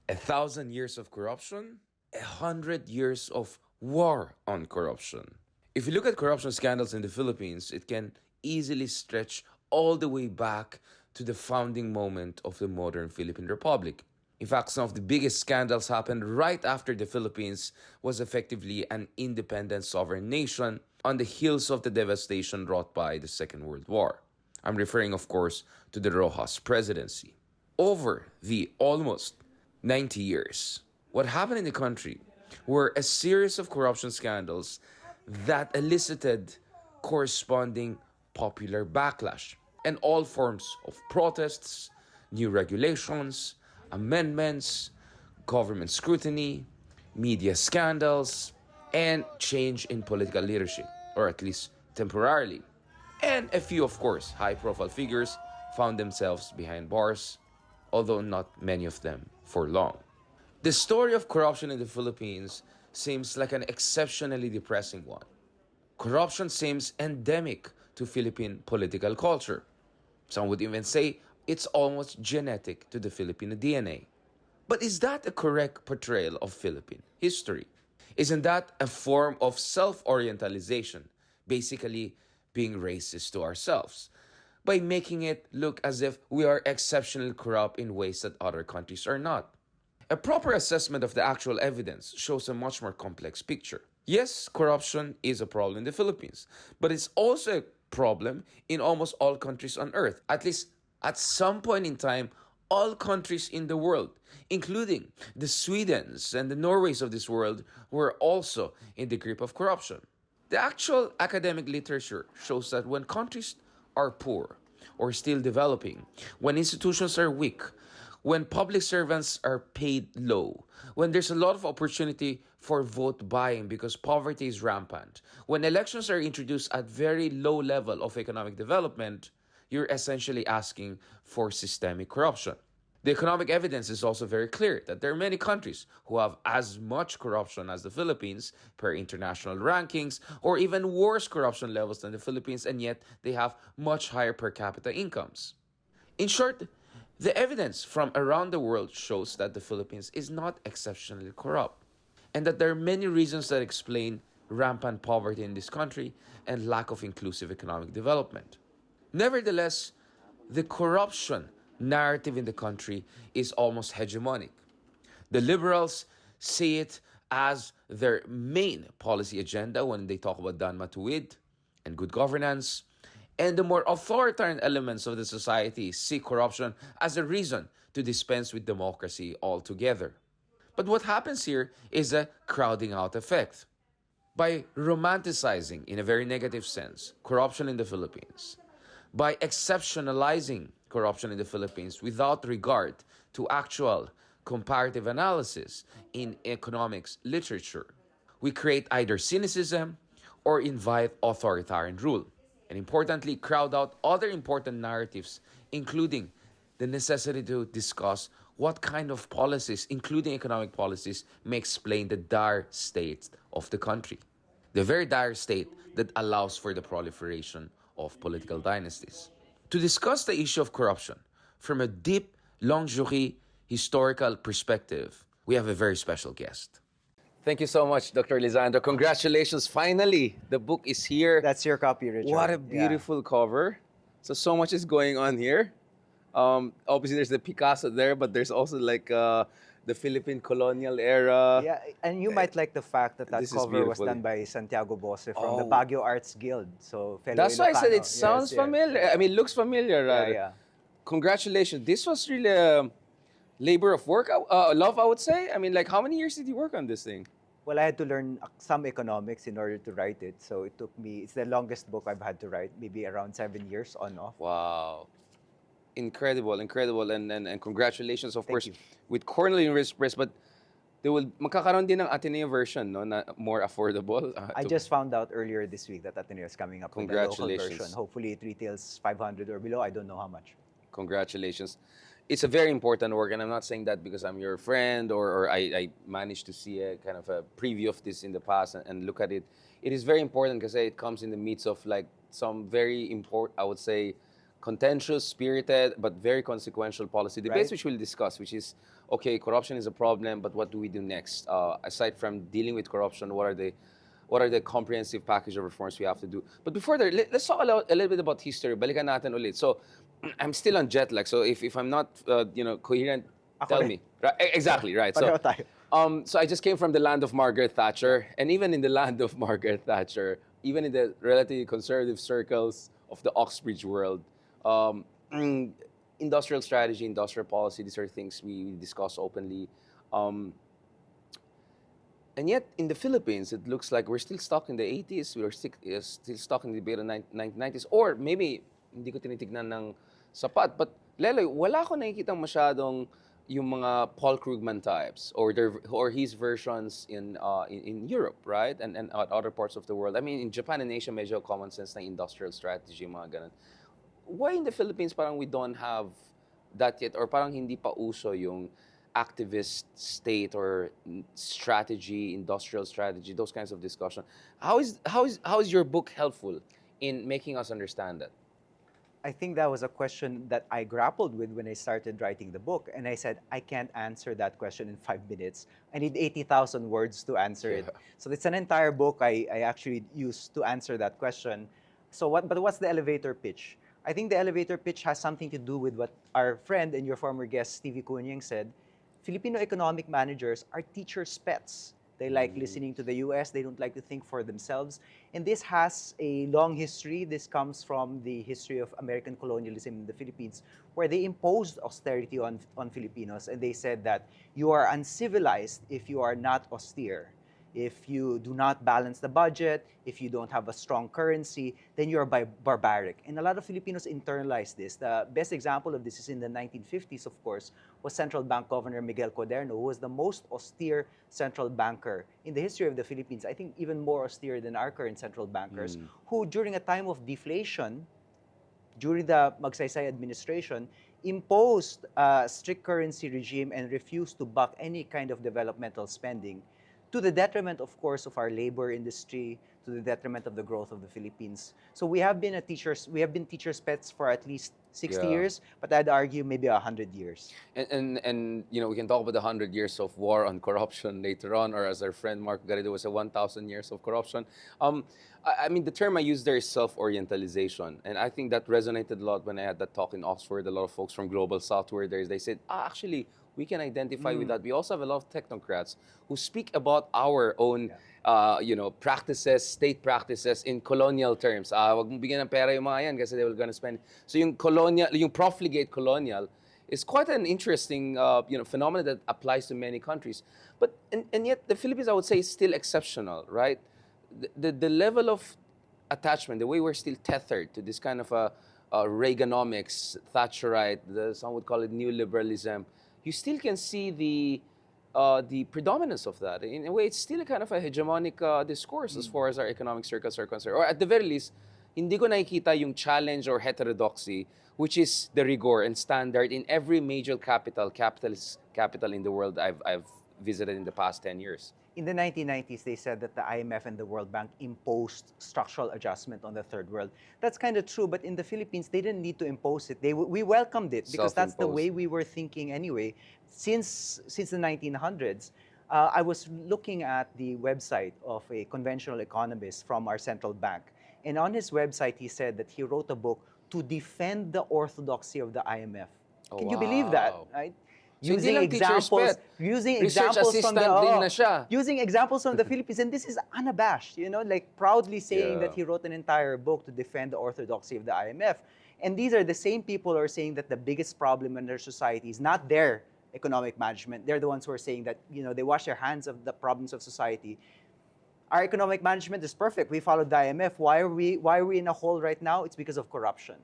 1,000 years of corruption, 100 years of war on corruption. If you look at corruption scandals in the Philippines, it can easily stretch all the way back to the founding moment of the modern Philippine Republic. In fact, some of the biggest scandals happened right after the Philippines was effectively an independent sovereign nation on the heels of the devastation wrought by the Second World War. I'm referring, of course, to the Rojas presidency. Over the almost 90 years, what happened in the country were a series of corruption scandals that elicited corresponding popular backlash and all forms of protests, new regulations, amendments, government scrutiny, media scandals, and change in political leadership, or at least temporarily. And a few, of course, high-profile figures found themselves behind bars, although not many of them for long. The story of corruption in the Philippines seems like an exceptionally depressing one. Corruption seems endemic to Philippine political culture. Some would even say it's almost genetic to the Filipino DNA. But is that a correct portrayal of Philippine history? Isn't that a form of self-orientalization, basically being racist to ourselves, by making it look as if we are exceptionally corrupt in ways that other countries are not? A proper assessment of the actual evidence shows a much more complex picture. Yes, corruption is a problem in the Philippines, but it's also a problem in almost all countries on earth. At least at some point in time, all countries in the world, including the Swedens and the Norways of this world, were also in the grip of corruption. The actual academic literature shows that when countries are poor or still developing, when institutions are weak, when public servants are paid low, when there's a lot of opportunity for vote buying because poverty is rampant, when elections are introduced at very low level of economic development, you're essentially asking for systemic corruption. The economic evidence is also very clear that there are many countries who have as much corruption as the Philippines per international rankings, or even worse corruption levels than the Philippines, and yet they have much higher per capita incomes. In short, the evidence from around the world shows that the Philippines is not exceptionally corrupt, and that there are many reasons that explain rampant poverty in this country and lack of inclusive economic development. Nevertheless, the corruption narrative in the country is almost hegemonic. The liberals see it as their main policy agenda when they talk about Dan Matuwid and good governance, and the more authoritarian elements of the society see corruption as a reason to dispense with democracy altogether. But what happens here is a crowding out effect. By romanticizing, in a very negative sense, corruption in the Philippines, by exceptionalizing corruption in the Philippines without regard to actual comparative analysis in economics literature, we create either cynicism or invite authoritarian rule, and importantly, crowd out other important narratives, including the necessity to discuss what kind of policies, including economic policies, may explain the dire state of the country. The very dire state that allows for the proliferation of political dynasties. To discuss the issue of corruption from a deep, longue durée historical perspective, we have a very special guest. Thank you so much, Dr. Lisandro. Congratulations. Finally, the book is here. That's your copy, Richard. What a beautiful cover. So much is going on here. Obviously, there's the Picasso there, but there's also like the Philippine colonial era. Yeah, and you might like the fact that This is cover was beautiful. done by Santiago Bose from the Oh. Baguio Arts Guild. So fellow That's why I said Ilocano. it sounds Yes, yes. familiar. I mean, it looks familiar. Yeah, Rather. yeah. Congratulations. This was really a labor of work, love, I would say. I mean, like, how many years did you work on this thing? Well, I had to learn some economics in order to write it. So it took me, it's the longest book I've had to write, maybe around 7 years on off. Wow. Incredible. And congratulations, of course, you. with Cornell University Press. But they will magkakaroon din ng Ateneo version, no, na more affordable. I just found out earlier this week that Ateneo is coming up with a local Congratulations. version. Hopefully it retails 500 or below. I don't know how much. Congratulations. It's a very important work, and I'm not saying that because I'm your friend or I managed to see a kind of a preview of this in the past and look at it. It is very important because it comes in the midst of like some very important, I would say, contentious, spirited, but very consequential policy debates, Right. which we'll discuss, which is okay, corruption is a problem, but what do we do next? Aside from dealing with corruption, what are the comprehensive package of reforms we have to do? But before that, let's talk a little bit about history. Balikan natin ulit. So, I'm still on jet lag. So if I'm not coherent, Ako tell rin. me. Right, exactly right. Pareho tayo. So I just came from the land of Margaret Thatcher, and even in the land of Margaret Thatcher, even in the relatively conservative circles of the Oxbridge world, um, industrial strategy, industrial policy, these are things we discuss openly. Um, and yet, in the Philippines, it looks like we're still stuck in the 80s. We're still stuck in the debate of 1990s. Or maybe, hindi ko tinitignan ng sapat. But, Leloy, wala ko nakikitang masyadong yung mga Paul Krugman types or his versions in Europe, right? And other parts of the world. I mean, in Japan and Asia, medyo common sense na industrial strategy, mga ganun. Why in the Philippines parang we don't have that yet, or parang hindi pa uso yung activist state or strategy, industrial strategy, those kinds of discussion? How is your book helpful in making us understand that? I think that was a question that I grappled with when I started writing the book. And I said, I can't answer that question in 5 minutes. I need 80,000 words to answer it. So it's an entire book I actually used to answer that question. But what's the elevator pitch? I think the elevator pitch has something to do with what our friend and your former guest, Stevie Kunyang, said. Filipino economic managers are teachers' pets. They like listening to the US. They don't like to think for themselves. And this has a long history. This comes from the history of American colonialism in the Philippines, where they imposed austerity on Filipinos. And they said that you are uncivilized if you are not austere. If you do not balance the budget, if you don't have a strong currency, then you're barbaric. And a lot of Filipinos internalize this. The best example of this is in the 1950s, of course, was Central Bank Governor Miguel Cuaderno, who was the most austere central banker in the history of the Philippines. I think even more austere than our current central bankers, who during a time of deflation, during the Magsaysay administration, imposed a strict currency regime and refused to buck any kind of developmental spending, to the detriment, of course, of our labor industry, to the detriment of the growth of the Philippines. So we have been teachers' pets for at least 60 years, but I'd argue maybe 100 years. And we can talk about the 100 years of war on corruption later on, or as our friend Mark Garrido was, 1,000 years of corruption. I mean, the term I used there is self-orientalization, and I think that resonated a lot when I had that talk in Oxford. A lot of folks from Global South were there. They said, actually, we can identify with that. We also have a lot of technocrats who speak about our own, practices, state practices in colonial terms. Wag mong bigyan ng pera yung mga yan kasi they were gonna spend. So yung colonial, yung profligate colonial is quite an interesting, phenomenon that applies to many countries. But and yet the Philippines, I would say, is still exceptional, right? The level of attachment, the way we're still tethered to this kind of Reaganomics, Thatcherite, some would call it neoliberalism. You still can see the predominance of that. In a way, it's still a kind of a hegemonic discourse as far as our economic circles are concerned. Or at the very least, hindi ko nakikita yung challenge or heterodoxy, which is the rigor and standard in every major capitalist capital in the world I've visited in the past 10 years. In the 1990s, they said that the IMF and the World Bank imposed structural adjustment on the third world. That's kind of true, but in the Philippines, they didn't need to impose it. We welcomed it because that's the way we were thinking anyway. Since the 1900s, I was looking at the website of a conventional economist from our central bank. And on his website, he said that he wrote a book to defend the orthodoxy of the IMF. Can you believe that? Right? Using examples from the Philippines, and this is unabashed, like proudly saying that he wrote an entire book to defend the orthodoxy of the IMF. And these are the same people who are saying that the biggest problem in their society is not their economic management. They're the ones who are saying that, they wash their hands of the problems of society. Our economic management is perfect. We followed the IMF. Why are we in a hole right now? It's because of corruption.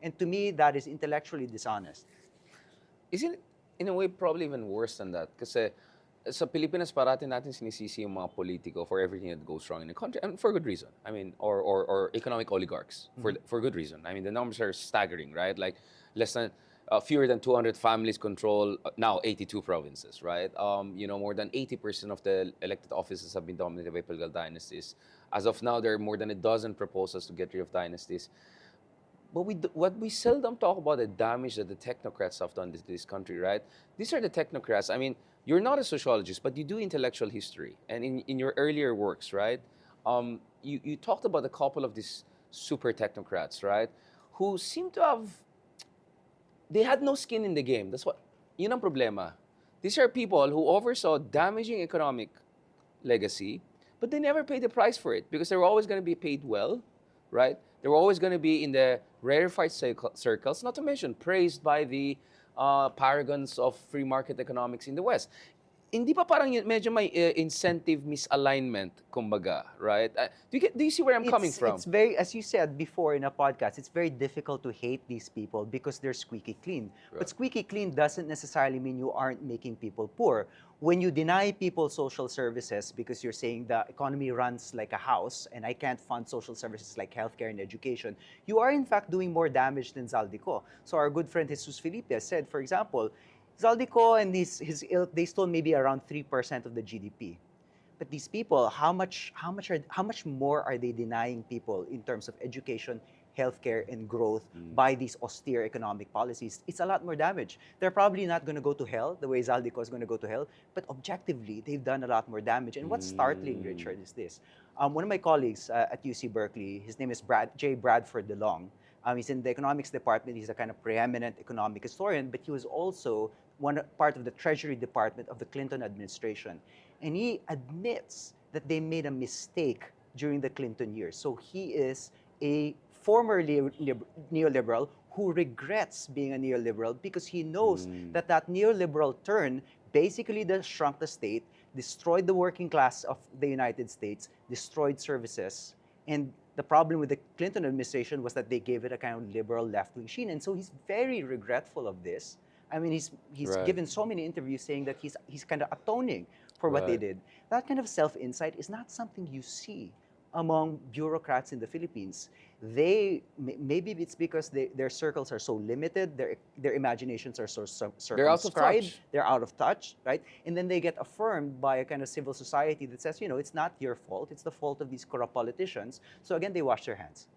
And to me, that is intellectually dishonest. Isn't it, in a way, probably even worse than that? Kasi sa Pilipinas, parati natin sinisisi yung mga politiko for everything that goes wrong in the country, and for good reason. I mean, or economic oligarchs, for good reason. I mean, the numbers are staggering, right? Like, fewer than 200 families control now 82 provinces, right? More than 80% of the elected offices have been dominated by political dynasties. As of now, there are more than a dozen proposals to get rid of dynasties. But what we seldom talk about the damage that the technocrats have done to this country, right? These are the technocrats. I mean, you're not a sociologist, but you do intellectual history. And in your earlier works, right, you talked about a couple of these super technocrats, right, who seem to have, they had no skin in the game. That's what, yun ang problema. These are people who oversaw damaging economic legacy, but they never paid the price for it because they were always going to be paid well, right? They were always going to be in the rarefied circles, not to mention praised by the paragons of free market economics in the West. Hindi pa parang medyo may incentive misalignment, kumbaga, right? Do you see where I'm coming from? It's very, as you said before in a podcast, it's very difficult to hate these people because they're squeaky clean. Right. But squeaky clean doesn't necessarily mean you aren't making people poor. When you deny people social services because you're saying the economy runs like a house and I can't fund social services like healthcare and education, you are in fact doing more damage than Zaldico. So our good friend Jesus Felipe said, for example, Zaldico and his ilk, they stole maybe around 3% of the GDP. But these people, how much more are they denying people in terms of education, healthcare, and growth by these austere economic policies? It's a lot more damage. They're probably not going to go to hell the way Zaldico is going to go to hell, but objectively, they've done a lot more damage. And what's startling, Richard, is this. One of my colleagues at UC Berkeley, his name is J. Bradford DeLong. He's in the economics department. He's a kind of preeminent economic historian, but he was also part of the Treasury Department of the Clinton administration. And he admits that they made a mistake during the Clinton years. So he is a former neoliberal who regrets being a neoliberal because he knows that neoliberal turn basically shrunk the state, destroyed the working class of the United States, destroyed services, and the problem with the Clinton administration was that they gave it a kind of liberal left-wing sheen. And so he's very regretful of this. I mean, he's Right. given so many interviews saying that he's kind of atoning for what they Right. did. That kind of self-insight is not something you see among bureaucrats in the Philippines. Maybe it's because their circles are so limited, their imaginations are so circumscribed, They're out of touch. they're out of touch, right? And then they get affirmed by a kind of civil society that says, it's not your fault, it's the fault of these corrupt politicians. So again, they wash their hands.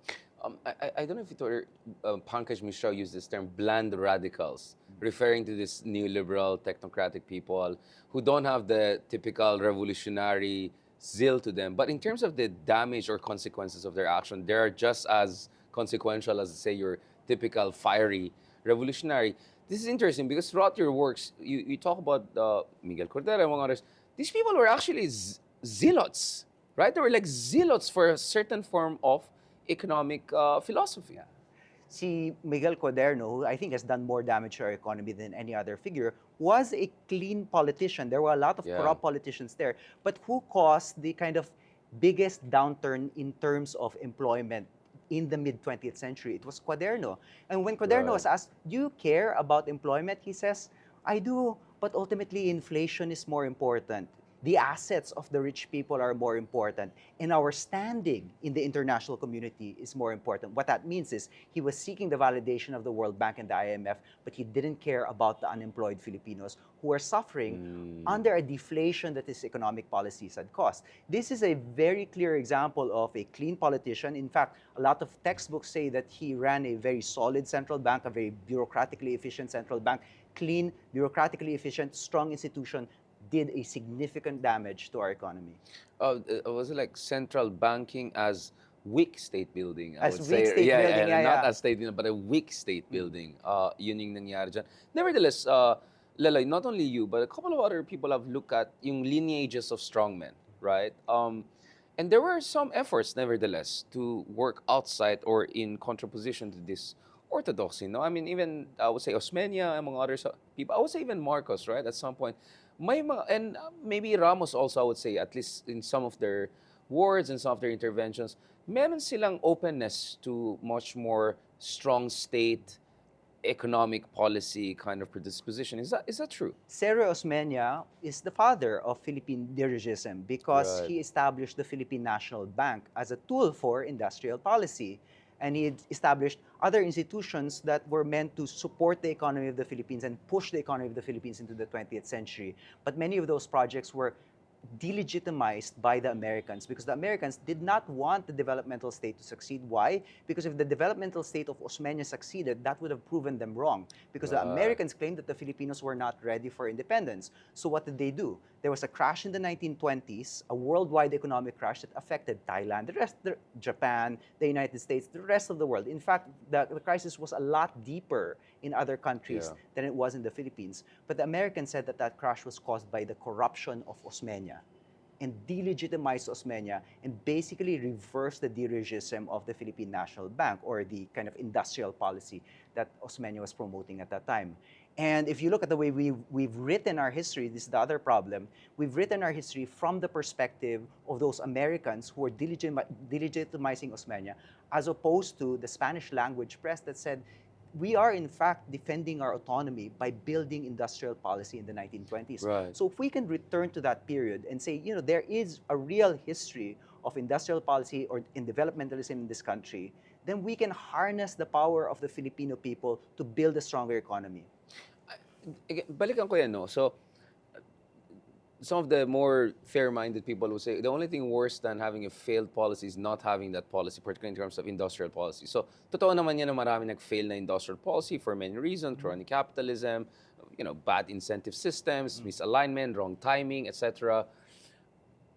I don't know if Pankaj Mishra used this term, bland radicals, referring to this neoliberal, technocratic people who don't have the typical revolutionary zeal to them. But in terms of the damage or consequences of their action, they are just as consequential as, say, your typical fiery revolutionary. This is interesting because throughout your works, you talk about Miguel Cordero, among others. These people were actually zealots, right? They were like zealots for a certain form of economic philosophy. Yeah. Si Miguel Cuaderno, who I think has done more damage to our economy than any other figure, was a clean politician. There were a lot of corrupt politicians there, but who caused the kind of biggest downturn in terms of employment in the mid-20th century? It was Cuaderno. And when Cuaderno was asked, do you care about employment? He says, I do, but ultimately inflation is more important. The assets of the rich people are more important, and our standing in the international community is more important. What that means is he was seeking the validation of the World Bank and the IMF, but he didn't care about the unemployed Filipinos who are suffering under a deflation that his economic policies had caused. This is a very clear example of a clean politician. In fact, a lot of textbooks say that he ran a very solid central bank, a very bureaucratically efficient central bank, clean, bureaucratically efficient, strong institution, did a significant damage to our economy. Was it like central banking as weak state building? As weak state building, not as state building, but a weak state building. Yun yung nangyari dyan. Nevertheless, Leloy, not only you, but a couple of other people have looked at yung lineages of strongmen, right? And there were some efforts, nevertheless, to work outside or in contraposition to this orthodoxy. No, I mean, even I would say Osmeña, among others people. I would say even Marcos, right? At some point, and maybe Ramos also, I would say, at least in some of their words and some of their interventions, meron silang openness to much more strong state economic policy kind of predisposition. Is that true? Cero Osmeña is the father of Philippine dirigism because Right. he established the Philippine National Bank as a tool for industrial policy. And he established other institutions that were meant to support the economy of the Philippines and push the economy of the Philippines into the 20th century. But many of those projects were delegitimized by the Americans, because the Americans did not want the developmental state to succeed. Why? Because if the developmental state of Osmeña succeeded, that would have proven them wrong, because the Right. Americans claimed that the Filipinos were not ready for independence. So what did they do? There was a crash in the 1920s, a worldwide economic crash that affected Thailand, Japan, the United States, the rest of the world. In fact, the crisis was a lot deeper in other countries than it was in the Philippines. But the Americans said that that crash was caused by the corruption of Osmeña, and delegitimized Osmeña, and basically reversed the dirigism of the Philippine National Bank, or the kind of industrial policy that Osmeña was promoting at that time. And if you look at the way we've written our history, this is the other problem, we've written our history from the perspective of those Americans who were delegitimizing Osmeña, as opposed to the Spanish language press that said, we are in fact defending our autonomy by building industrial policy in the 1920s. Right. So if we can return to that period and say, there is a real history of industrial policy or in developmentalism in this country, then we can harness the power of the Filipino people to build a stronger economy. Balikan ko yan, no? So, some of the more fair-minded people will say the only thing worse than having a failed policy is not having that policy, particularly in terms of industrial policy. So, totoo naman yan na marami nag-fail na industrial policy for many reasons, crony capitalism, bad incentive systems, misalignment, wrong timing, etc.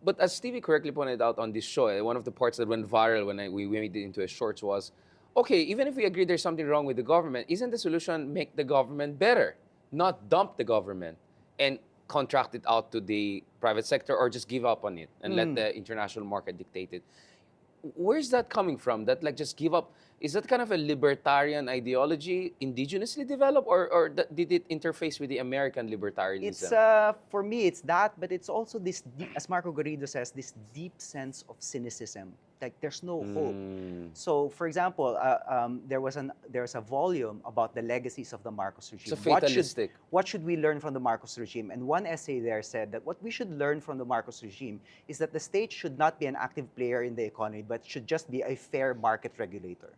But as Stevie correctly pointed out on this show, one of the parts that went viral when we made it into a shorts was, okay, even if we agree there's something wrong with the government, isn't the solution make the government better, not dump the government and contract it out to the private sector, or just give up on it and let the international market dictate it? Where's that coming from? That just give up? Is that kind of a libertarian ideology indigenously developed, or did it interface with the American libertarianism? It's for me, it's that, but it's also this, as Marco Garrido says, this deep sense of cynicism. Like there's no hope. So, for example, there's a volume about the legacies of the Marcos regime. It's a fatalistic. What should we learn from the Marcos regime? And one essay there said that what we should learn from the Marcos regime is that the state should not be an active player in the economy, but should just be a fair market regulator.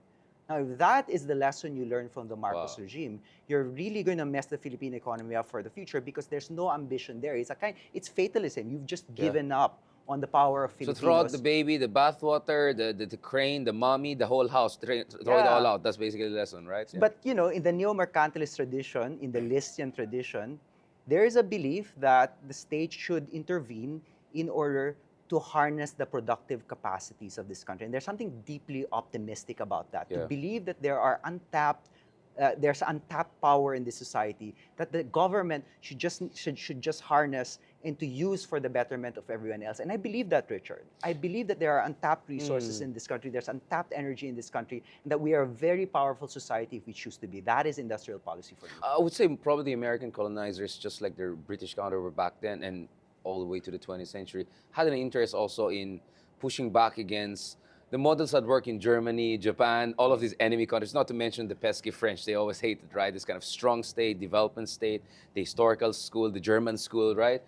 Now, if that is the lesson you learn from the Marcos regime, you're really going to mess the Philippine economy up for the future, because there's no ambition there. It's fatalism. You've just given up on the power of Filipinos. So throw out the baby, the bathwater, the crane, the mommy, the whole house, throw it all out. That's basically the lesson, right? Yeah. But, in the neo-mercantilist tradition, in the Listian tradition, there is a belief that the state should intervene in order to harness the productive capacities of this country. And there's something deeply optimistic about that. To believe that there's untapped power in this society that the government should just harness and to use for the betterment of everyone else. And I believe that, Richard. I believe that there are untapped resources in this country. There's untapped energy in this country, and that we are a very powerful society if we choose to be. That is industrial policy for me. I would say probably the American colonizers, just like their British counterpart back then and all the way to the 20th century, had an interest also in pushing back against the models that work in Germany, Japan, all of these enemy countries, not to mention the pesky French. They always hated, right? This kind of strong state, development state, the historical school, the German school, right?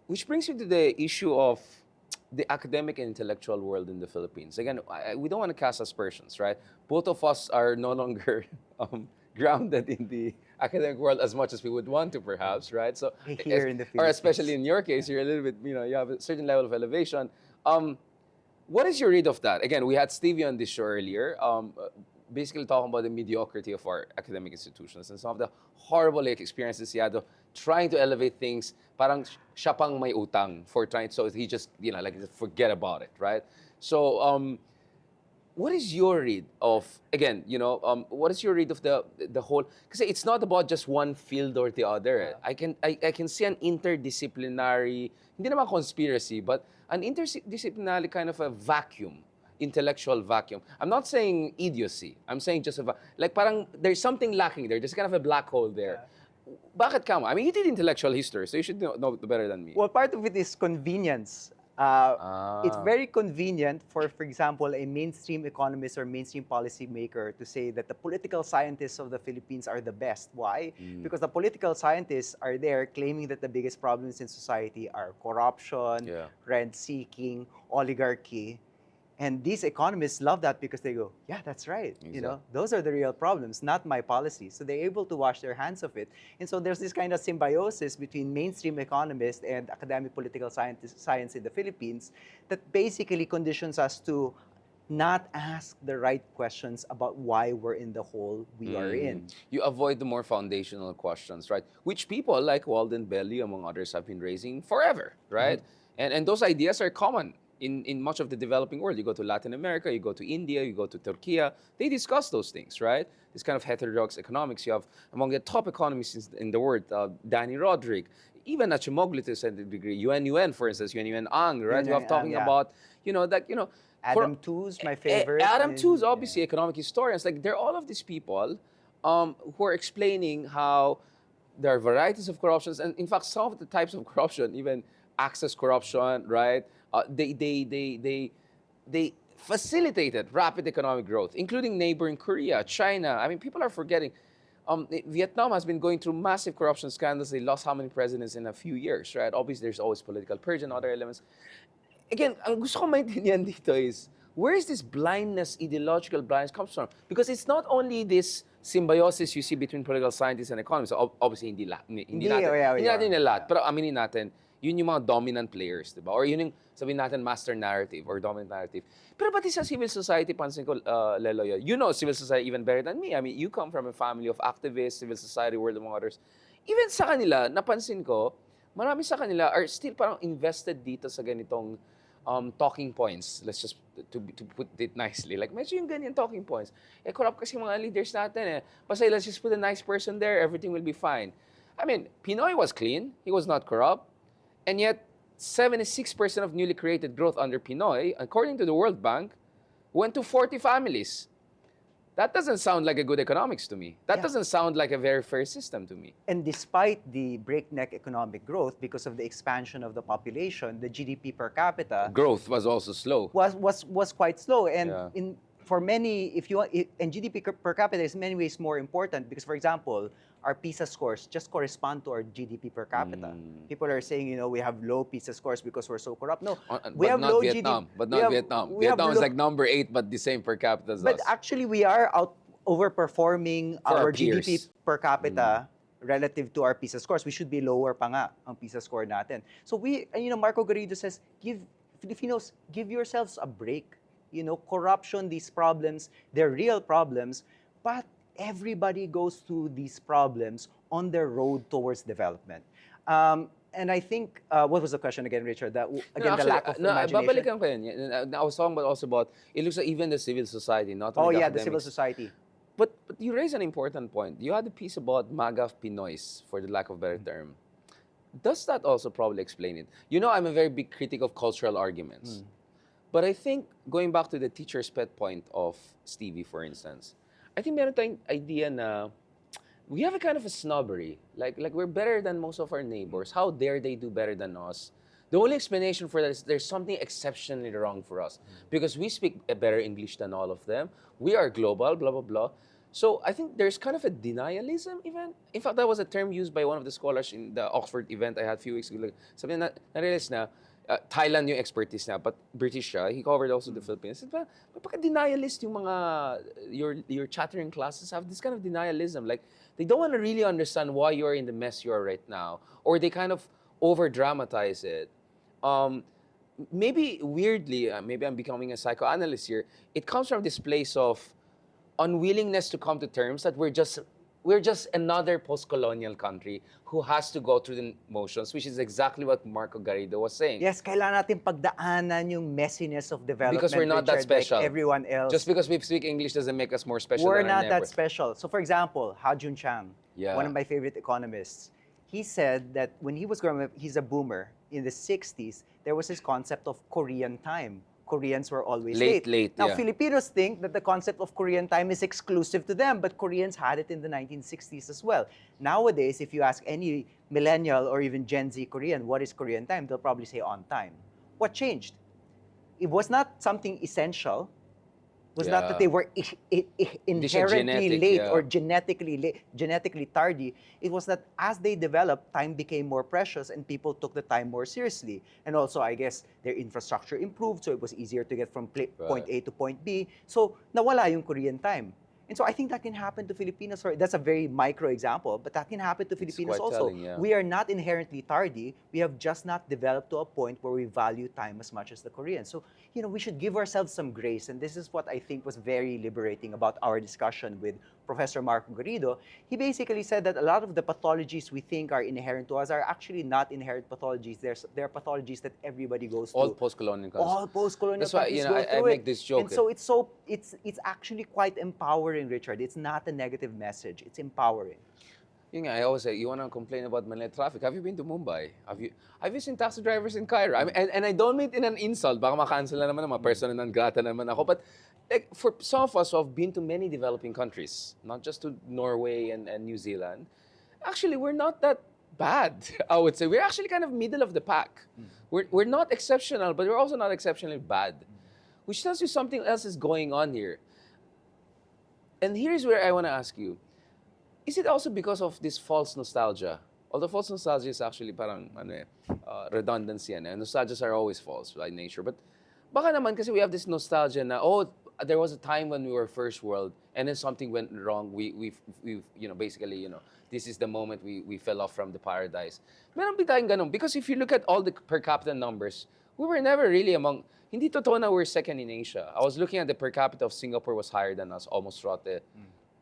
Which brings me to the issue of the academic and intellectual world in the Philippines. Again, we don't want to cast aspersions, right? Both of us are no longer grounded in the academic world as much as we would want to, perhaps, right? So, Here in the or especially in your case, you're a little bit, you have a certain level of elevation. What is your read of that? Again, we had Stevie on this show earlier, basically talking about the mediocrity of our academic institutions and some of the horrible experiences he had of trying to elevate things. Parang siya pang may utang for trying, so he just, forget about it, right? So, what is your read of, again, what is your read of the whole, because it's not about just one field or the other. I can see an interdisciplinary, hindi naman conspiracy, but an interdisciplinary kind of a vacuum, intellectual vacuum. I'm not saying idiocy. I'm saying just like parang there's something lacking there. There's kind of a black hole there. Bakit ka mo? I mean, you did intellectual history, so you should know better than me. Well, part of it is convenience. It's very convenient for example, a mainstream economist or mainstream policy maker to say that the political scientists of the Philippines are the best. Why? Because the political scientists are there claiming that the biggest problems in society are corruption, rent-seeking, oligarchy. And these economists love that because they go, yeah, that's right. Exactly. Those are the real problems, not my policy. So they're able to wash their hands of it. And so there's this kind of symbiosis between mainstream economists and academic political science in the Philippines that basically conditions us to not ask the right questions about why we're in the hole we are in. You avoid the more foundational questions, right? Which people like Walden Belly, among others, have been raising forever, right? And those ideas are common in much of the developing world. You go to Latin America, you go to India, you go to Turkey, they discuss those things, right? This kind of heterodox economics. You have among the top economists in the world, Danny Roderick, even Achimoglu to a certain degree, Yuen, for instance, Yuen Ang, right? You have talking about, Adam Tooze, my favorite. Adam Tooze, obviously, economic historians. Like, there are all of these people who are explaining how there are varieties of corruptions, and in fact, some of the types of corruption, even access corruption, right? They facilitated rapid economic growth, including neighboring Korea, China. I mean, people are forgetting. Vietnam has been going through massive corruption scandals. They lost how many presidents in a few years, right? Obviously, there's always political purge and other elements. Again, ang gusto ko maintindihan dito is, where is this blindness, ideological blindness comes from? Because it's not only this symbiosis you see between political scientists and economists. Obviously, hindi natin lahat. Pero aminin natin, yun yung mga dominant players, di ba? Or yun yung, sabihin natin, master narrative or dominant narrative. Pero pati sa civil society, pansin ko, Leloy, you know civil society even better than me. I mean, you come from a family of activists, civil society, world among others. Even sa kanila, napansin ko, marami sa kanila are still parang invested dito sa ganitong talking points. Let's just, to put it nicely, like, medyo yung ganyan talking points. Corrupt kasi mga leaders natin Basta let's just put a nice person there, everything will be fine. I mean, Pinoy was clean, he was not corrupt, and yet 76% of newly created growth under Pinoy, according to the World Bank, went to 40 families. That doesn't sound like a good economics to me. That doesn't sound like a very fair system to me. And despite the breakneck economic growth, because of the expansion of the population, the GDP per capita growth was also slow. Was quite slow. And for many, and GDP per capita is in many ways more important because, for example, our PISA scores just correspond to our GDP per capita. People are saying, we have low PISA scores because we're so corrupt. No, we have low Vietnam, GDP. But not Vietnam. Vietnam is like number 8, but the same per capita as us. But actually, we are overperforming our GDP per capita relative to our PISA scores. We should be lower pa nga ang PISA score natin. So Marco Garrido says, Filipinos, give yourselves a break. Corruption, these problems, they're real problems, but everybody goes through these problems on their road towards development. And I think, what was the question again, Richard? The lack of imagination. Babalikan ko yun. I was talking about, it looks like even the civil society, not only the academics. The civil society. But you raise an important point. You had a piece about MAGA Pinoys, for the lack of a better term. Does that also probably explain it? I'm a very big critic of cultural arguments. But I think, going back to the teacher's pet point of Stevie, for instance, I think meron tayong idea na we have a kind of a snobbery. Like we're better than most of our neighbors. How dare they do better than us? The only explanation for that is there's something exceptionally wrong for us. Because we speak a better English than all of them. We are global, blah, blah, blah. So I think there's kind of a denialism even. In fact, that was a term used by one of the scholars in the Oxford event I had a few weeks ago. Sabi na realize na, Thailand yung expertise na, but British siya. He covered also the Philippines. Pagka-denialist yung mga, your chattering classes have this kind of denialism. Like, they don't want to really understand why you're in the mess you are right now. Or they kind of over-dramatize it. Maybe weirdly, maybe I'm becoming a psychoanalyst here, it comes from this place of unwillingness to come to terms that we're just another post-colonial country who has to go through the motions, which is exactly what Marco Garrido was saying. Yes, kailangan natin pagdaanan yung messiness of development. Because we're not that special. Like everyone else. Just because we speak English doesn't make us more special We're than our not that neighbors. special. So for example, Ha Jun Chang, one of my favorite economists, he said that when he was growing up, he's a boomer, in the 60s, there was this concept of Korean time. Koreans were always late. Now, Filipinos think that the concept of Korean time is exclusive to them, but Koreans had it in the 1960s as well. Nowadays, if you ask any millennial or even Gen Z Korean, what is Korean time? They'll probably say on time. What changed? It was not something essential was not that Yeah. they were inherently genetic, late yeah. or genetically tardy. It was that as they developed, time became more precious and people took the time more seriously. And also, I guess, their infrastructure improved, so it was easier to get from point A to point B. So, nawala yung Korean time. And so I think that can happen to Filipinos. Or that's a very micro example, but that can happen to Filipinos quite also. telling, yeah. We are not inherently tardy. We have just not developed to a point where we value time as much as the Koreans. So, we should give ourselves some grace. And this is what I think was very liberating about our discussion with Professor Marco Garrido. He basically said that a lot of the pathologies we think are inherent to us are actually not inherent pathologies. They're pathologies that everybody goes All through. post-colonial countries. All post-colonial That's why, countries you know, go I through make it. this joke. And so it's actually quite empowering, Richard. It's not a negative message. It's empowering. Yun nga, I always say, you want to complain about Manila traffic. Have you been to Mumbai? Have you seen taxi drivers in Cairo? I mean, and I don't mean it in an insult. Baka makancel na naman, mga persona non grata naman ako. But like, for some of us who have been to many developing countries, not just to Norway and New Zealand, actually, we're not that bad, I would say. We're actually kind of middle of the pack. We're not exceptional, but we're also not exceptionally bad. Which tells you something else is going on here. And here's where I want to ask you. Is it also because of this false nostalgia? Although false nostalgia is actually parang redundancy yan. Nostalgias are always false by nature. But baka naman kasi we have this nostalgia na, there was a time when we were first world and then something went wrong. We basically, this is the moment we fell off from the paradise. Meron ba tayong ganun? Because if you look at all the per capita numbers, we were never really hindi totoo na we're second in Asia. I was looking at the per capita of Singapore was higher than us almost throughout the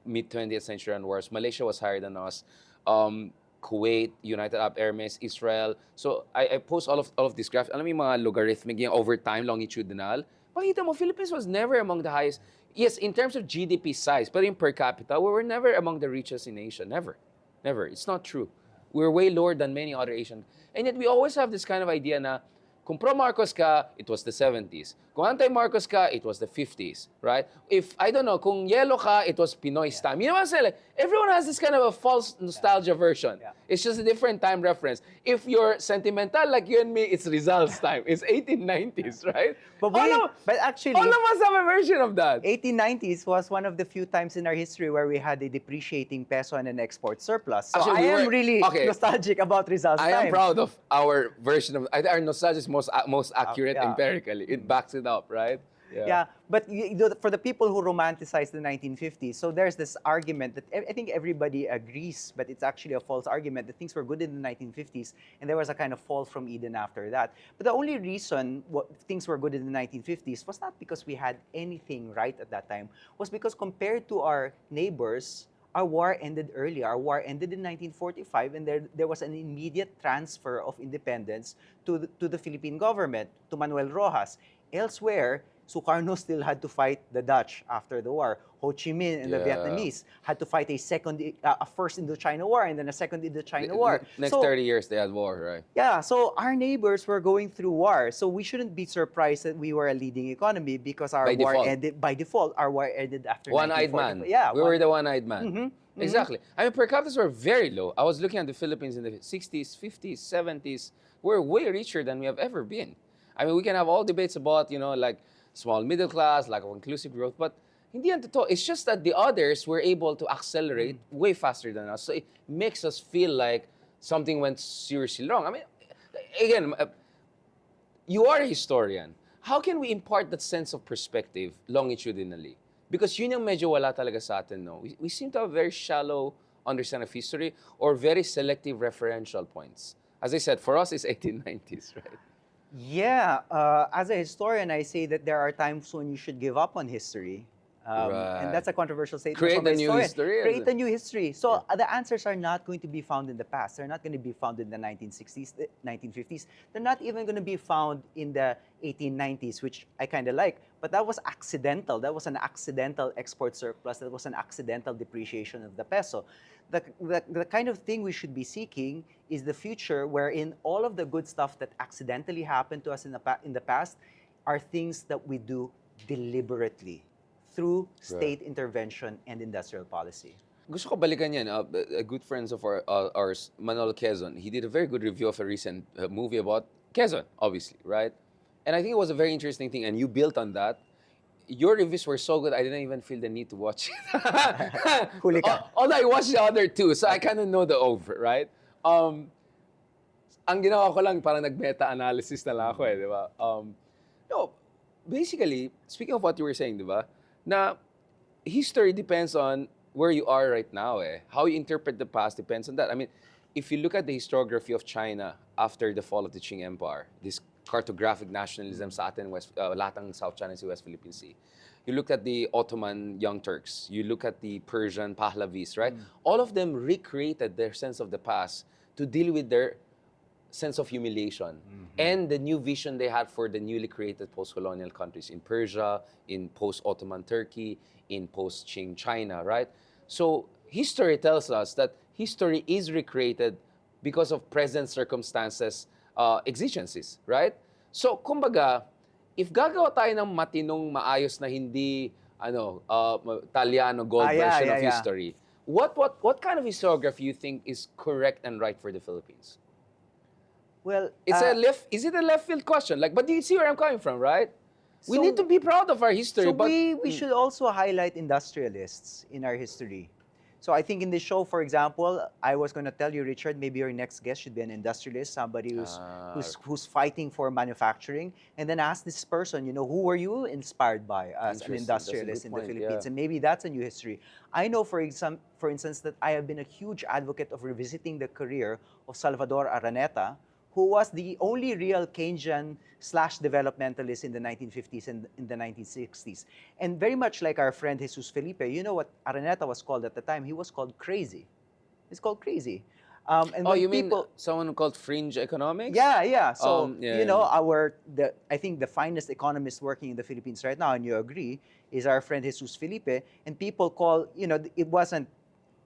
mid-20th century and worse. Malaysia was higher than us. Kuwait, United Arab Emirates, Israel. So I post all of these graphs. Alam mo yung mga logarithmic, yung over time, longitudinal. Makita mo, Philippines was never among the highest. Yes, in terms of GDP size, but in per capita, we were never among the richest in Asia. Never. Never. It's not true. We're way lower than many other Asian. And yet we always have this kind of idea na, kung pro-Marcos ka, it was the 70s. Kung anti-Marcos ka, it was the 50s, right? If, I don't know, kung yellow ka, it was Pinoy's time. You know what I'm saying? Like, everyone has this kind of a false nostalgia version. Yeah. It's just a different time reference. If you're sentimental like you and me, it's Rizal's time. It's 1890s, right? But actually, all of us have a version of that. 1890s was one of the few times in our history where we had a depreciating peso and an export surplus. So Actually, I am really nostalgic about Rizal's time. I am proud of our version of. Our nostalgia is most accurate empirically. It backs it up, right? Yeah, but for the people who romanticize the 1950s, so there's this argument that I think everybody agrees, but it's actually a false argument that things were good in the 1950s, and there was a kind of fall from Eden after that. But the only reason things were good in the 1950s was not because we had anything right at that time, was because compared to our neighbors, our war ended early. Our war ended in 1945, and there was an immediate transfer of independence to the Philippine government, to Manuel Rojas. Elsewhere, Sukarno still had to fight the Dutch after the war. Ho Chi Minh and the Vietnamese had to fight a first Indochina War and then a second Indochina War. Next 30 years, they had war, right? Yeah, so our neighbors were going through war. So we shouldn't be surprised that we were a leading economy because our war ended, by default, our war ended after One-eyed man. Yeah. We were the one-eyed man. Mm-hmm. Exactly. I mean, per capitas were very low. I was looking at the Philippines in the 60s, 50s, 70s. We're way richer than we have ever been. I mean, we can have all debates about, like small middle class, lack of inclusive growth, but hindi yan totoo. It's just that the others were able to accelerate way faster than us. So it makes us feel like something went seriously wrong. I mean, again, you are a historian. How can we impart that sense of perspective longitudinally? Because yun yung medyo wala talaga sa atin, no? We seem to have very shallow understanding of history or very selective referential points. As I said, for us, it's 1890s, right? Yeah, as a historian, I say that there are times when you should give up on history. And that's a controversial statement. Create a new history. Create a new history. So the answers are not going to be found in the past. They're not going to be found in the 1960s, 1950s. They're not even going to be found in the 1890s, which I kind of like. But that was accidental. That was an accidental export surplus. That was an accidental depreciation of the peso. The kind of thing we should be seeking is the future wherein all of the good stuff that accidentally happened to us in the past are things that we do deliberately through state intervention and industrial policy. Gusto ko balikan yan. A good friend of ours, Manolo Quezon, he did a very good review of a recent movie about Quezon, obviously, right? And I think it was a very interesting thing, and you built on that. your reviews were so good, I didn't even feel the need to watch it. Huli ka. Although I watched the other two, so I kind of know the over, right? Ang ginawa ko lang, parang nag-meta-analysis na lang ako di ba? No, basically, speaking of what you were saying, di ba? Na history depends on where you are right now How you interpret the past depends on that. I mean, if you look at the historiography of China after the fall of the Qing Empire, this cartographic nationalism sa atin, lahat ng South China Sea, West Philippine Sea. You look at the Ottoman Young Turks. You look at the Persian Pahlavis, right? All of them recreated their sense of the past to deal with their sense of humiliation and the new vision they had for the newly created post-colonial countries in Persia, in post-Ottoman Turkey, in post-Qing China, right? So history tells us that history is recreated because of present circumstances, exigencies, right? So, kumbaga, if gagawa tayo ng matinong maayos na hindi Italiano gold version of history, what kind of historiography you think is correct and right for the Philippines? Well, is it a left field question? But do you see where I'm coming from, right? We need to be proud of our history. So but we should also highlight industrialists in our history. So I think in this show, for example, I was going to tell you, Richard, maybe your next guest should be an industrialist, somebody who's fighting for manufacturing, and then ask this person, who were you inspired by as an industrialist in the Philippines? And maybe that's a new history. I know, for instance, that I have been a huge advocate of revisiting the career of Salvador Araneta, who was the only real Keynesian/developmentalist in the 1950s and in the 1960s. And very much like our friend Jesus Felipe, you know what Araneta was called at the time? He was called crazy. He's called crazy. And you mean someone called fringe economics? Yeah. So, I think the finest economist working in the Philippines right now, and you agree, is our friend Jesus Felipe. And people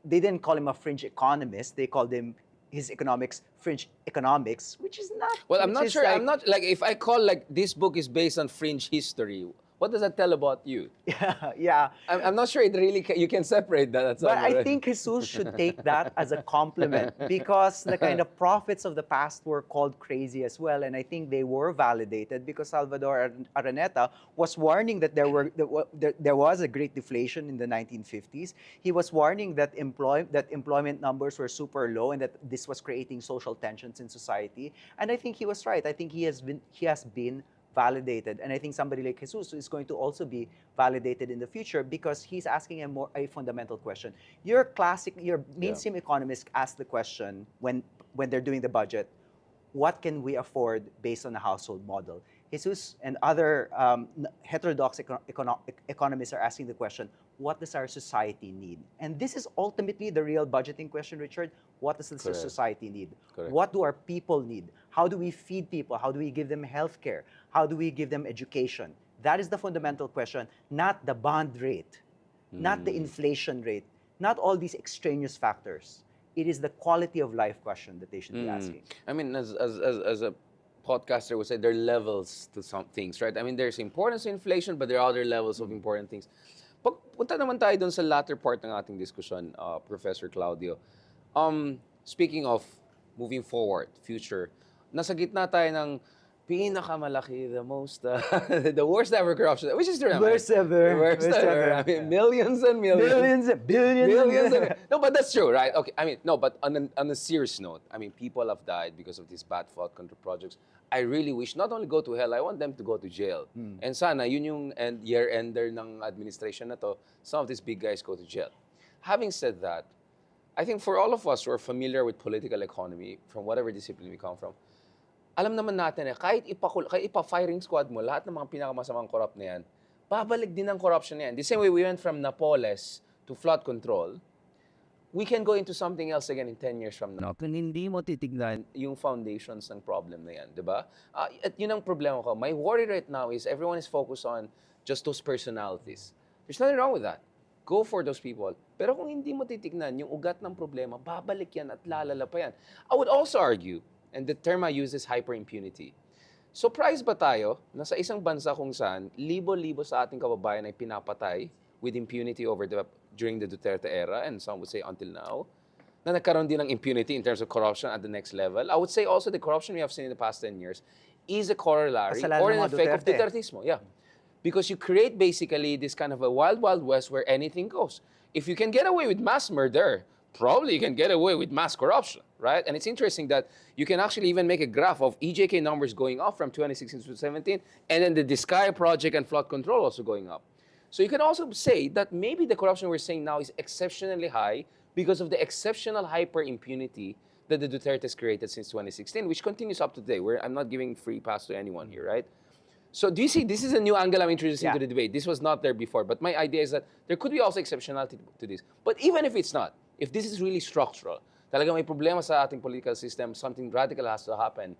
they didn't call him a fringe economist. They called him his fringe economics, which is not. Well, I'm not sure. I'm not if I call this book is based on fringe history. What does that tell about you? Yeah. I'm not sure it really you can separate that. But I think Jesus should take that as a compliment because the kind of prophets of the past were called crazy as well, and I think they were validated because Salvador Araneta was warning that there was a great deflation in the 1950s. He was warning that employment numbers were super low and that this was creating social tensions in society. And I think he was right. I think he has been validated, and I think somebody like Jesus is going to also be validated in the future because he's asking a fundamental question. Your mainstream economists ask the question when they're doing the budget, what can we afford based on a household model? Jesus and other heterodox economists are asking the question, what does our society need? And this is ultimately the real budgeting question, Richard. What does the society need? Correct. What do our people need? How do we feed people? How do we give them healthcare? How do we give them education? That is the fundamental question, not the bond rate, not the inflation rate, not all these extraneous factors. It is the quality of life question that they should be asking. I mean, as a podcaster would say, there are levels to some things, right? I mean, there's importance to inflation, but there are other levels of important things. Punta naman tayo dun sa latter part ng ating diskusyon, Professor Claudio. Speaking of moving forward, future, nasa gitna tayo ng pinakamalaki, the worst ever corruption, which is true. Worst ever. I mean, millions and millions. Billions. No, but that's true, right? Okay, I mean, no, but on a serious note, I mean, people have died because of these bad flood control projects. I really wish not only go to hell, I want them to go to jail. And sana, yun yung year-ender ng administration na to, some of these big guys go to jail. Having said that, I think for all of us who are familiar with political economy, from whatever discipline we come from, alam naman natin kahit ipa-firing squad mo, lahat ng mga pinakamasamang corrupt na yan, babalik din ang corruption na yan. The same way we went from Napoles to flood control, we can go into something else again in 10 years from now. Kung hindi mo titignan yung foundations ng problem na yan, di ba? At yun ang problema ko. My worry right now is everyone is focused on just those personalities. There's nothing wrong with that. Go for those people. Pero kung hindi mo titignan yung ugat ng problema, babalik yan at lalala pa yan. I would also argue, and the term I use is hyper-impunity. Surprised ba tayo na sa isang bansa kung saan libo-libo sa ating kababayan ay pinapatay with impunity during the Duterte era, and some would say until now, na nagkaroon din ng impunity in terms of corruption at the next level. I would say also the corruption we have seen in the past 10 years is a corollary or an effect of Dutertismo. Yeah. because you create basically this kind of a wild, wild west where anything goes. If you can get away with mass murder, probably you can get away with mass corruption, right? And it's interesting that you can actually even make a graph of EJK numbers going up from 2016 to 2017, and then the Discaya project and flood control also going up. So you can also say that maybe the corruption we're seeing now is exceptionally high because of the exceptional hyper-impunity that the Duterte has created since 2016, which continues up to today. I'm not giving free pass to anyone here, right? So do you see, this is a new angle I'm introducing to the debate. This was not there before, but my idea is that there could be also exceptionality to this. But even if it's not, if this is really structural, talaga may problema sa ating political system, something radical has to happen,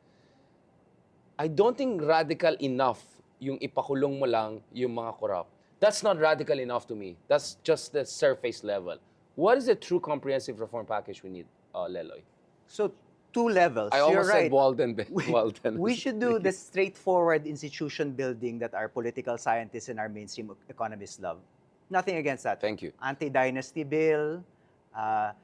I don't think radical enough yung ipakulong mo lang yung mga corrupt. That's not radical enough to me. That's just the surface level. What is the true comprehensive reform package we need, Leloy? So, 2 levels. I almost said Walden. We should do the straightforward institution building that our political scientists and our mainstream economists love. Nothing against that. Thank you. Anti-dynasty bill,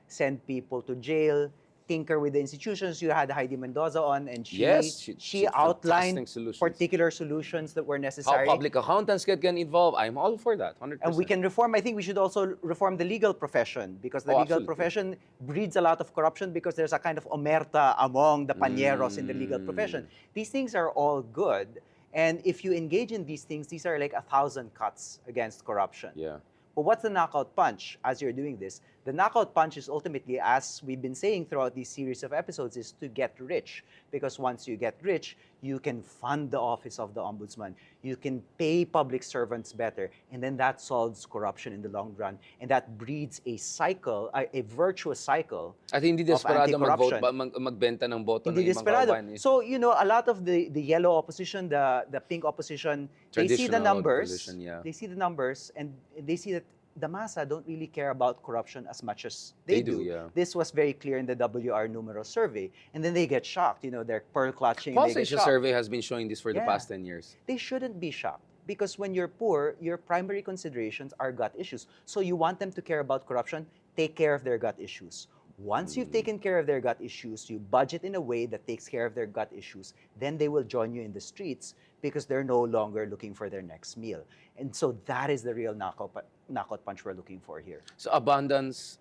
send people to jail, tinker with the institutions. You had Heidi Mendoza on, and she outlined particular solutions that were necessary. How public accountants get involved. I'm all for that, 100%. And we can reform. I think we should also reform the legal profession, because the legal profession breeds a lot of corruption because there's a kind of omerta among the pañeros in the legal profession. These things are all good. And if you engage in these things, these are like 1,000 cuts against corruption. Yeah. But what's the knockout punch as you're doing this? The knockout punch is ultimately, as we've been saying throughout these series of episodes, is to get rich. Because once you get rich, you can fund the office of the ombudsman. You can pay public servants better. And then that solves corruption in the long run. And that breeds a cycle, a virtuous cycle At hindi desperado magbenta ng boto ng ibang kababayan. So, you know, a lot of the yellow opposition, the pink opposition, they see the numbers. They see the numbers, and they see that the massa don't really care about corruption as much as they do. Yeah. This was very clear in the WR Numero survey. And then they get shocked. You know, they're pearl clutching. Pulse Asia survey has been showing this for the past 10 years. They shouldn't be shocked, because when you're poor, your primary considerations are gut issues. So you want them to care about corruption, take care of their gut issues. Once you've taken care of their gut issues, you budget in a way that takes care of their gut issues, then they will join you in the streets because they're no longer looking for their next meal. And so that is the real knockout punch we're looking for here. So abundance,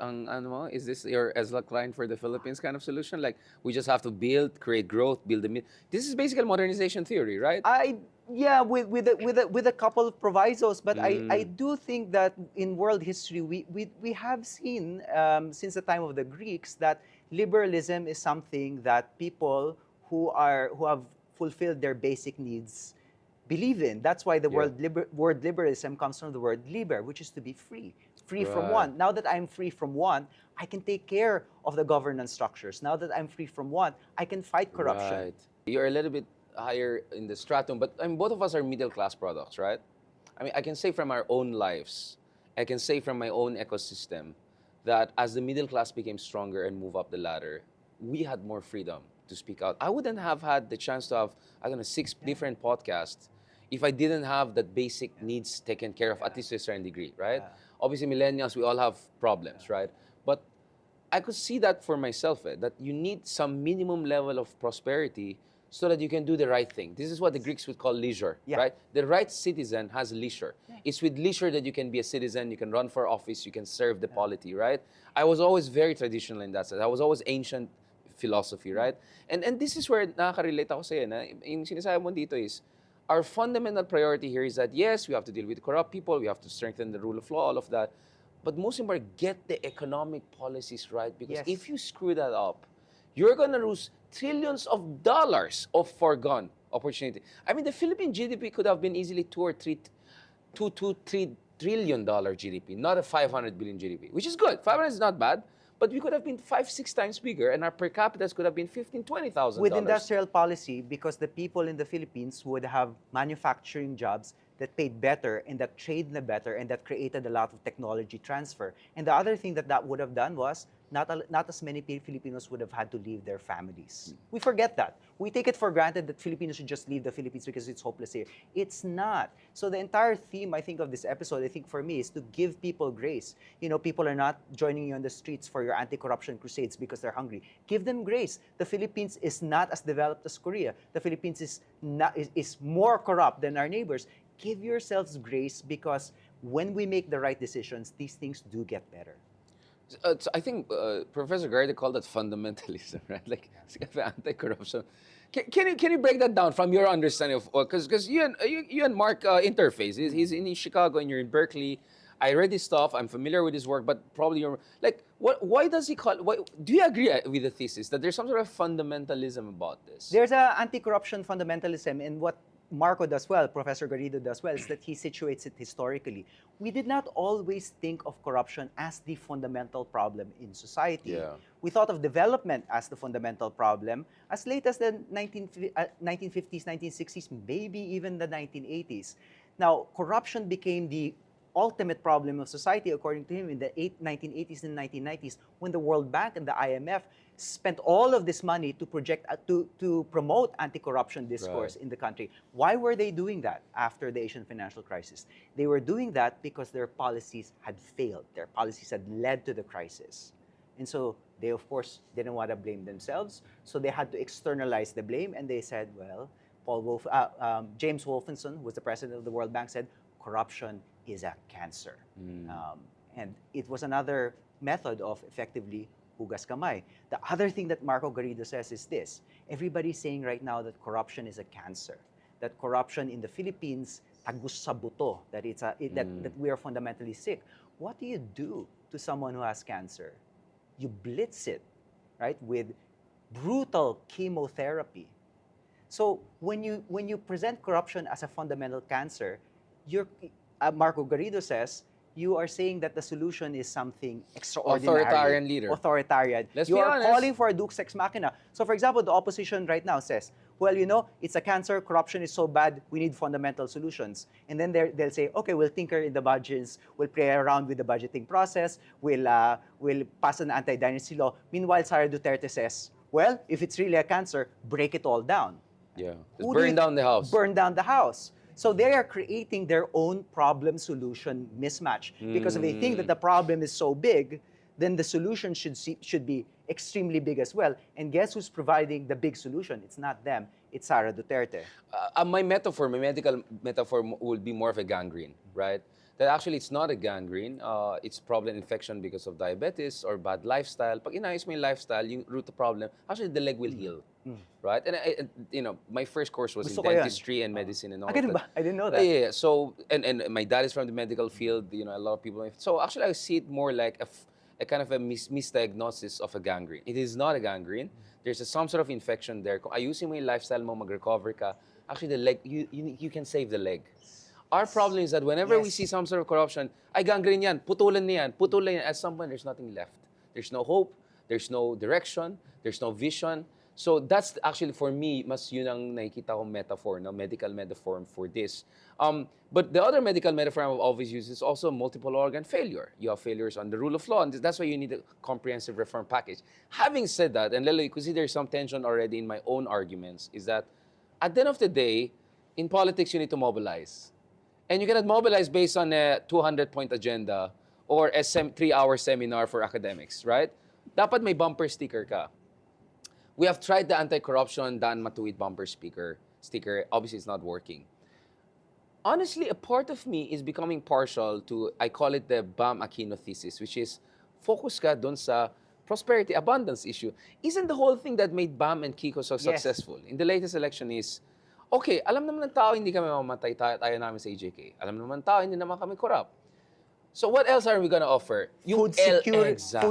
is this your ESLAC line for the Philippines kind of solution? Like, we just have to build, create growth, build the... This is basically modernization theory, right? Yeah, with a couple of provisos, but I do think that in world history we have seen since the time of the Greeks that liberalism is something that people who have fulfilled their basic needs believe in. That's why the word liberalism comes from the word liber, which is to be free from want. Now that I'm free from want, I can take care of the governance structures. Now that I'm free from want, I can fight corruption. Right. You're a little bit higher in the stratum, but I mean, both of us are middle class products, right? I mean, I can say from our own lives, I can say from my own ecosystem, that as the middle class became stronger and move up the ladder, we had more freedom to speak out. I wouldn't have had the chance to have, I don't know, 6 different podcasts if I didn't have that basic needs taken care of, at least to a certain degree, right? Obviously, millennials, we all have problems, right? But I could see that for myself, that you need some minimum level of prosperity so that you can do the right thing. This is what the Greeks would call leisure, right? The right citizen has leisure. It's with leisure that you can be a citizen, you can run for office, you can serve the polity, right? I was always very traditional in that sense. I was always ancient philosophy, right? And this is where nakaka-relate ako sa'yo, na yung sinasabi mo dito is, our fundamental priority here is that, yes, we have to deal with corrupt people, we have to strengthen the rule of law, all of that, but most important, get the economic policies right, because if you screw that up, you're going to lose trillions of dollars of foregone opportunity. I mean, the Philippine GDP could have been easily $2 to $3 trillion GDP, not a 500 billion GDP, which is good. 500 is not bad, but we could have been 5-6 times bigger, and our per capita could have been $15,000-$20,000. With industrial policy, because the people in the Philippines would have manufacturing jobs that paid better and that traded better and that created a lot of technology transfer. And the other thing that would have done was not as many Filipinos would have had to leave their families. We forget that. We take it for granted that Filipinos should just leave the Philippines because it's hopeless here. It's not. So the entire theme, I think, of this episode, I think for me, is to give people grace. You know, people are not joining you on the streets for your anti-corruption crusades because they're hungry. Give them grace. The Philippines is not as developed as Korea. The Philippines is more corrupt than our neighbors. give yourselves grace, because when we make the right decisions, these things do get better. So I think Professor Garda called that fundamentalism, right? Like anti-corruption. Can you break that down from your understanding of, because you and Mark interface. He's in Chicago and you're in Berkeley. I read his stuff. I'm familiar with his work, but probably you're like, what? Why does he call? Do you agree with the thesis that there's some sort of fundamentalism about this? There's an anti-corruption fundamentalism, and what Marco does well, Professor Garrido does well, is that he situates it historically. We did not always think of corruption as the fundamental problem in society. Yeah. We thought of development as the fundamental problem as late as the 1950s, 1960s, maybe even the 1980s. Now, corruption became the ultimate problem of society, according to him, in the 1980s and 1990s, when the World Bank and the IMF spent all of this money to to promote anti-corruption discourse in the country. Why were they doing that after the Asian financial crisis? They were doing that because their policies had failed. Their policies had led to the crisis. And so they, of course, didn't want to blame themselves, so they had to externalize the blame, and they said, well, James Wolfensohn, who was the president of the World Bank, said, corruption is a cancer. And it was another method of effectively hugas kamay. The other thing that Marco Garrido says is this: everybody's saying right now that corruption is a cancer, that corruption in the Philippines tagus sa buto, that that we are fundamentally sick. What do you do to someone who has cancer? You blitz it, right, with brutal chemotherapy. So when you present corruption as a fundamental cancer, Marco Garrido says, you are saying that the solution is something extraordinary. Authoritarian leader. Authoritarian. Let's you be are honest. calling for a Dux Ex Machina. So for example, the opposition right now says, well, you know, it's a cancer, corruption is so bad, we need fundamental solutions. And then they'll say, okay, we'll tinker in the budgets, we'll play around with the budgeting process, we'll pass an anti-dynasty law. Meanwhile, Sara Duterte says, well, if it's really a cancer, break it all down. Yeah, just burn down the house. Burn down the house. So they are creating their own problem-solution mismatch. Because if they think that the problem is so big, then the solution should be extremely big as well. And guess who's providing the big solution? It's not them, it's Sara Duterte. My medical metaphor would be more of a gangrene, right? That actually it's not a gangrene, it's problem infection because of diabetes or bad lifestyle. Pag inayos mo yung lifestyle, yung root of problem, actually the leg will heal, right? And you know, my first course was Gusto in ko yan. dentistry and medicine and all Ganun that. ba? I didn't know that. Yeah. So, and my dad is from the medical field, you know, a lot of people. So actually I see it more like a kind of a misdiagnosis of a gangrene. It is not a gangrene. There's some sort of infection there. Kung ayusin mo yung lifestyle mo, mag-recover ka, actually the leg, you can save the leg. Our problem is that whenever we see some sort of corruption, ay gangrene yan, putulan niyan, putulan yan. At some point, there's nothing left. There's no hope, there's no direction, there's no vision. So that's actually, for me, mas yun ang nakikita kong metaphor, no? Medical metaphor for this. But the other medical metaphor I've always used is also multiple organ failure. You have failures on the rule of law, and that's why you need a comprehensive reform package. Having said that, and Leloy, you could see there's some tension already in my own arguments, is that at the end of the day, in politics, you need to mobilize. And you cannot mobilize based on a 200-point agenda or a 3-hour seminar for academics, right? Dapat may bumper sticker ka. We have tried the anti-corruption Dan Matuwid bumper sticker. Obviously, it's not working. Honestly, a part of me is becoming partial to, I call it the Bam Aquino thesis, which is focus ka dun sa prosperity, abundance issue. Isn't the whole thing that made Bam and Kiko so successful in the latest election is, okay, alam naman ng tao hindi kami mamamatay, tayo namin sa EJK. Alam naman ng tao hindi naman kami corrupt. So what else are we gonna offer? Food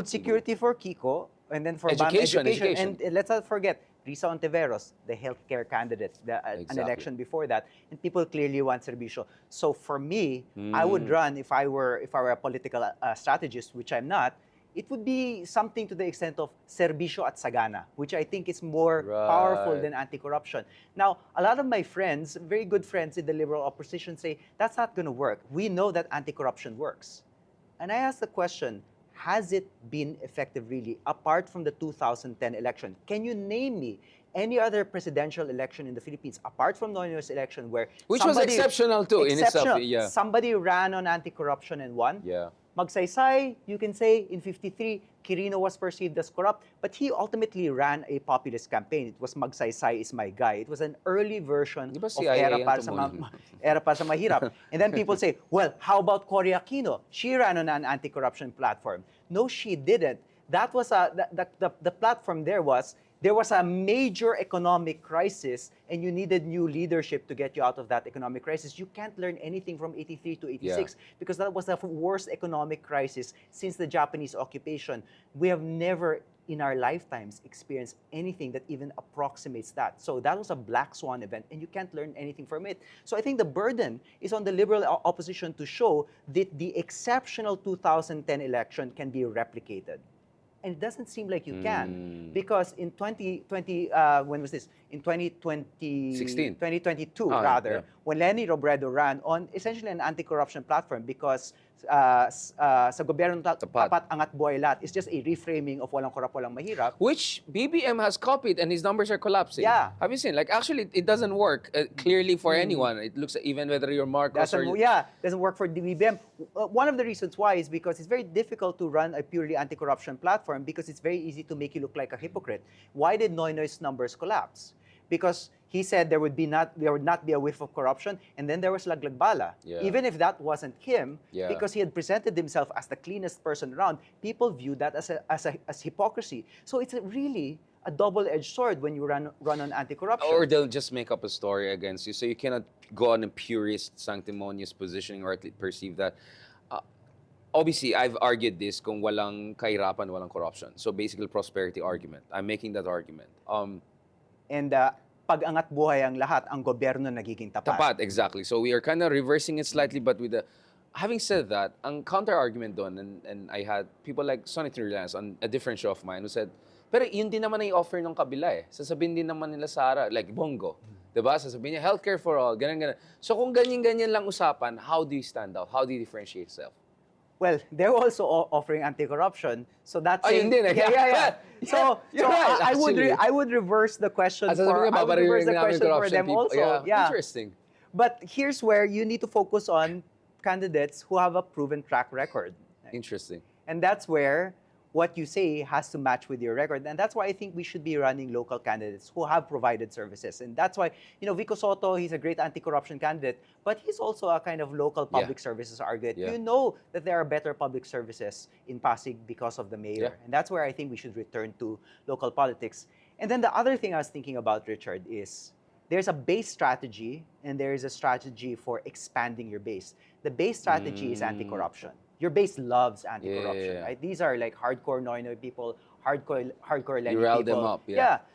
security for Kiko, and then for Education. And let's not forget, Risa Ontiveros, the healthcare candidate, an election before that, and people clearly want serbisyo. So for me, I would run, if I were a political strategist, which I'm not, it would be something to the extent of serbisyo at sagana, which I think is more powerful than anti-corruption. Now, a lot of my friends, very good friends in the liberal opposition, say, that's not going to work. We know that anti-corruption works. And I ask the question, has it been effective really, apart from the 2010 election? Can you name me any other presidential election in the Philippines, apart from Noynoy's election, where which was exceptional too in itself? Yeah. Somebody ran on anti-corruption and won? Yeah. Magsaysay, you can say, in 53, Quirino was perceived as corrupt, but he ultimately ran a populist campaign. It was Magsaysay is my guy. It was an early version Di ba of CIA Era yan para sa, tumulong? Era para sa Mahirap. And then people say, well, how about Cory Aquino? She ran on an anti-corruption platform. No, she didn't. That was the platform there was a major economic crisis and you needed new leadership to get you out of that economic crisis. You can't learn anything from 83 to 86 because that was the worst economic crisis since the Japanese occupation. We have never in our lifetimes experienced anything that even approximates that. So that was a black swan event and you can't learn anything from it. So I think the burden is on the liberal opposition to show that the exceptional 2010 election can be replicated. And it doesn't seem like you can, because in 2020, when was this? In 2022, when Leni Robredo ran on essentially an anti-corruption platform, because sa gobyerno tapat angat buhay lahat is just a reframing of walang korap, walang mahirap. Which BBM has copied and his numbers are collapsing. Yeah. Have you seen? Like, actually, it doesn't work clearly for anyone. It looks, even whether you're Marcos or... Doesn't work for the BBM. One of the reasons why is because it's very difficult to run a purely anti-corruption platform because it's very easy to make you look like a hypocrite. Why did Noynoy's numbers collapse? Because he said there would not be a whiff of corruption, and then there was Laglagbala. Yeah. Even if that wasn't him, Yeah. because he had presented himself as the cleanest person around, people viewed that as hypocrisy. So it's really a double-edged sword when you run on anti-corruption. Or they'll just make up a story against you. So you cannot go on a purist, sanctimonious positioning or at least perceive that. Obviously, I've argued this kung walang kahirapan, walang corruption. So basically, prosperity argument. I'm making that argument. And pag-angat buhay ang lahat, ang gobyerno nagiging tapat. Tapat, exactly. So we are kind of reversing it slightly, but with the... Having said that, ang counter-argument doon, and I had people like Sonny Trillanes on a different show of mine who said, pero yun din naman ay offer ng kabila eh. Sasabihin din naman nila Sara, like Bongo. Diba? Sasabihin niya, healthcare for all, ganyan. So kung ganyan-ganyan lang usapan, how do you stand out? How do you differentiate yourself? Well, they're also offering anti-corruption, so that's yun din. Yeah. So Right, I would reverse the question for them people. also. Yeah. Interesting. But here's where you need to focus on candidates who have a proven track record. Interesting. And that's where what you say has to match with your record. And that's why I think we should be running local candidates who have provided services. And that's why, Vico Soto, he's a great anti-corruption candidate, but he's also a kind of local public services argument. Yeah. You know that there are better public services in Pasig because of the mayor. Yeah. And that's where I think we should return to local politics. And then the other thing I was thinking about, Richard, is there's a base strategy and there is a strategy for expanding your base. The base strategy is anti-corruption. Your base loves anti-corruption, right? These are like hardcore Noynoy people, hardcore Lenny You rile people. them up,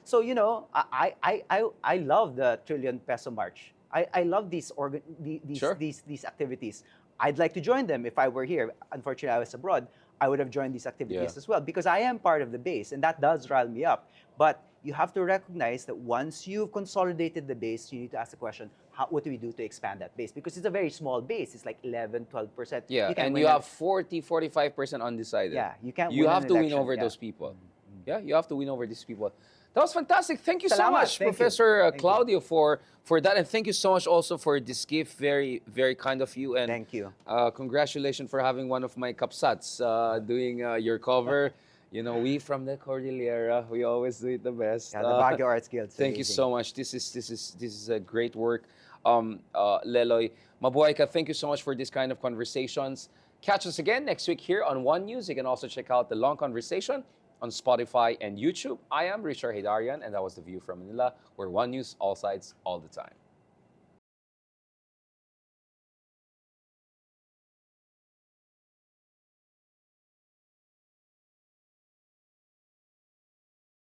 So I love the trillion peso march. I love these activities. I'd like to join them if I were here. Unfortunately, I was abroad. I would have joined these activities as well because I am part of the base, and that does rile me up. But you have to recognize that once you've consolidated the base, you need to ask the question, what do we do to expand that base? Because it's a very small base. It's like 11, 12%. Yeah, and you have 40, 45% undecided. Yeah, you can't You win have an to win election, over those people. Yeah, you have to win over these people. That was fantastic. Thank you so Salamat. much, Thank you. Professor Thank you. Claudio, for that. And thank you so much also for this gift. Very, very kind of you. And Thank you. Congratulations for having one of my kapsats doing your cover. We from the Cordillera, we always do it the best. Yeah, the Baguio Arts Guild. Thank you so much. This is a great work. Leloy, mabuhay ka. Thank you so much for this kind of conversations. Catch us again next week here on One News. You can also check out the long conversation on Spotify and YouTube. I am Richard Heydarian, and that was The View from Manila, where One News, all sides, all the time.